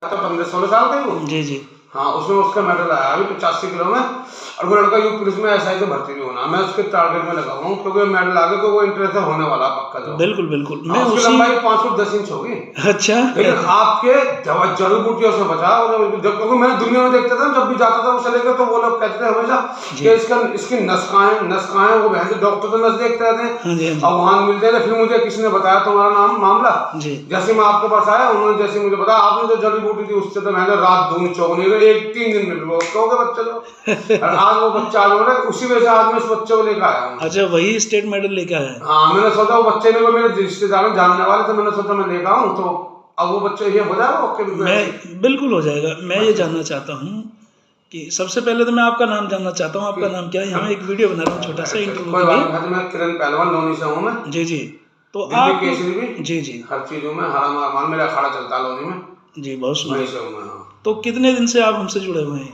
तो 15-16 साल का ही वो। जी जी। हाँ, उसमें उसका मेडल आया अभी 85 किलो में, और वो लड़का यूपी पुलिस में एसआई से भर्ती भी होना। मैं उसके टारगेट में लगा हूँ क्योंकि मेडल आगे को वो इंटरेस्ट होने वाला पक्का जो। बिल्कुल बिल्कुल। मैं उसकी उसी लंबाई 5 फुट 10 इंच होगी। अच्छा। लेकिन आपके जड़ी बूटियों से बचा, क्योंकि मैंने दुनिया में देखता था जब भी जाता था उससे लेकर, तो वो लोग कहते थे हमेशा कि इसकी नसकाएं वो वैसे डॉक्टर तो नस देखते रहते हैं और वहां मिलते थे। फिर मुझे किसी ने बताया तुम्हारा नाम मामला, जैसे मैं आपके पास आया उन्होंने जैसे मुझे बताया आपने जो जड़ी बूटी थी उससे तो मैंने रात दूनी चौगनी 1-3 दिन में कहोगे बच्चे को। और आज वो बच्चा उसी वजह से आज मैं इस बच्चे को लेकर आया हूँ। अच्छा, वही स्टेट मेडल लेकर आया? हाँ, मैंने सोचा वो बच्चे ने, मेरे रिश्तेदार जानने वाले थे, मैंने सोचा मैं लेकर आऊँ, तो अब वो बच्चे ये हो जाएगा। मैं बिल्कुल हो जाएगा। मैं ये जानना चाहता हूँ कि सबसे पहले तो मैं आपका नाम जानना चाहता हूँ। आपका नाम क्या है? यहाँ एक वीडियो बना रहा हूँ छोटा सा इंटरव्यू के लिए। मैं किरण पहलवान लोनी से हूँ मैं। जी जी। तो आप जी जी हर चीजों में हरा मेरा अखाड़ा चलता है लोनी में। जी, बहुत सुंदर। तो कितने दिन से आप हमसे जुड़े हुए हैं?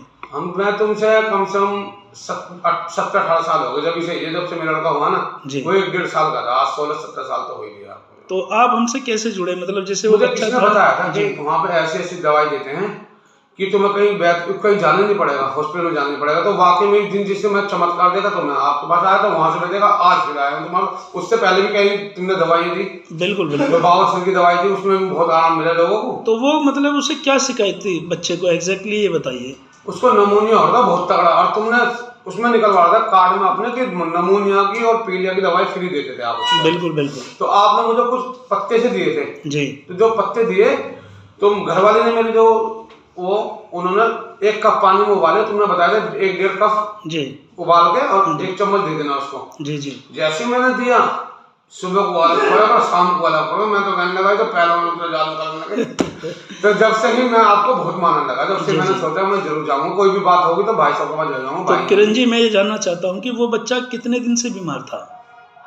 मैं तुमसे कम से कम 17-18 साल हो गए। जब से मेरा लड़का हुआ ना, वो 1-1.5 साल का था। आज 16-17 साल तो हो ही गया। तो आप हमसे कैसे जुड़े? मतलब जैसे वो बच्चा था, बताया था कि वहाँ पे ऐसी दवाई देते हैं कि तुम्हें कहीं जाना नहीं पड़ेगा, हॉस्पिटल में जाना नहीं पड़ेगा। तो वाकई में एक दिन जिससे मैं चमत्कार देखा तो मैं आपके पास आया था, वहां से मैं देखा आज फिर आया हूँ तुम्हारा। उससे पहले भी कहीं तुमने दवाई दी। बिल्कुल बिल्कुल। बाबा की दवाई थी, उसमें भी बहुत आराम मिला लोगों को। तो वो मतलब उसे क्या शिकायत थी बच्चे को एग्जैक्टली ये बताइए। उसको नमोनिया हो रहा था बहुत तगड़ा, और तुमने उसमें निकलवा था कार्ड में अपने कि नमोनिया की और पीलिया की दवाई फ्री देते थे आप। बिल्कुल बिल्कुल। तो आपने मुझे कुछ पत्ते से दिए थे जी। तो जो पत्ते दिए, तुम घरवाले ने मेरी जो उन्होंने 1 कप पानी में उबाले, तुमने बताया था 1-1.5 कप जी उबाल के और 1 चम्मच दे देना उसको। जी जी। जैसे मैंने दिया, सुबह को वाला खोया, शाम को वाला खोया, मैं तो कहने लगा तो पहले में जादू करने लगे। तो जब से ही मैं आपको बहुत मानने लगा, जब से मैंने सोचा मैं जरूर जाऊंगा, कोई भी बात होगी तो भाई साहब के पास जाऊंगा। तो किरण जी, मैं ये जानना चाहता हूँ कि वो बच्चा कितने दिन से बीमार था?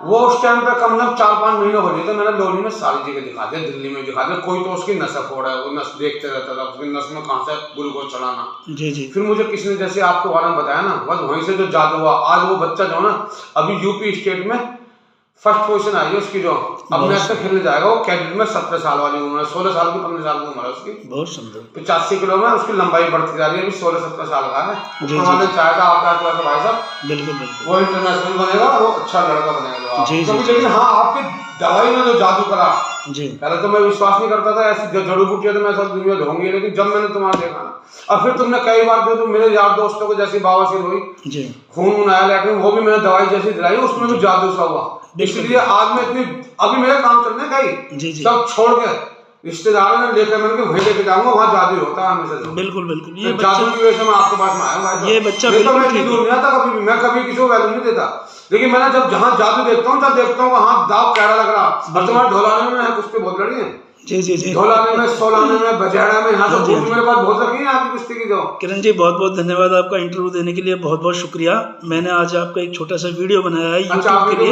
वो उस टाइम पे कम से कम 4-5 महीने हो गए थे। मैंने लोनी में सारी जगह दिखा दिया, दिल्ली में दिखा दिया। कोई तो उसकी नस फोड़ है, वो नस देखते रहता था, उसकी नस में कहाँ से ग्लूकोज चढ़ाना। जी जी। फिर मुझे किसी ने जैसे आपके बारे में बताया ना, बस वहीं से जो जादू हुआ। आज वो बच्चा जो है ना, अभी यूपी स्टेट में फर्स्ट पोजीशन आई है उसकी, जो अब मैच में खेलने जाएगा। वो कैडेट में 17 साल वाली उम्र है, 16 साल की 15 साल की उम्र है उसकी। बहुत सुंदर। 85 किलो में उसकी लंबाई बढ़ती जा रही है, अभी 16-17 साल का है। उन्होंने चाहा था आपका आशीर्वाद भाई साहब। बिल्कुल बिल्कुल। वो इंटरनेशनल बनेगा, वो अच्छा लड़का बनेगा। जी जी। लेकिन हाँ, आपकी दवाई में जो जादू करा जी, पहले तो मैं विश्वास नहीं करता था, ऐसी जड़ी बूटियां तो मैं सब दुनिया होंगी, लेकिन जब मैंने तुम्हारा देखा ना, और फिर तुमने कई बार तो मेरे यार दोस्तों को जैसी बवासीर हुई जी, खून आया, लेकिन वो भी मैंने दवाई जैसी दिलाई, उसमें भी जादू सा हुआ। इसलिए आज मैं इतनी, अभी मेरा काम चल रहा है कहीं सब छोड़ के रिश्तेदारों ने लेकर मैंने वहीं लेके जाऊंगा, वहाँ जादू होता है हमेशा। बिल्कुल बिल्कुल। ये जादू की वजह से मैं आपके पास में आया हूँ। ये बच्चा बिल्कुल ठीक नहीं था कभी भी, मैं कभी किसी को वैल्यू नहीं देता, लेकिन मैंने जब जहाँ जादू देखता हूँ, जब देखता हूँ वहाँ दाव कैड़ा लग रहा। और तुम्हारे ढोलाने में कुश्ती बहुत लड़ी है। जी जी जी। ढोलाने में, सोलाने में, बजेड़ा में, यहाँ से मेरे पास बहुत लगी है आपकी कुश्ती की। जो किरण जी, बहुत बहुत धन्यवाद आपका इंटरव्यू देने के लिए, बहुत बहुत शुक्रिया। मैंने आज आपका एक छोटा सा वीडियो बनाया है यूट्यूब के लिए।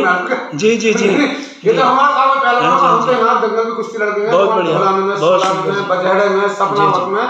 जी जी जी। ये तो हमारा काम है, पहले हम तो यहाँ जंगल में कुश्ती लड़के हैं, बहुत बढ़िया, ढोलाने में, सोलाने में, बजेड़े में, सपनावत में।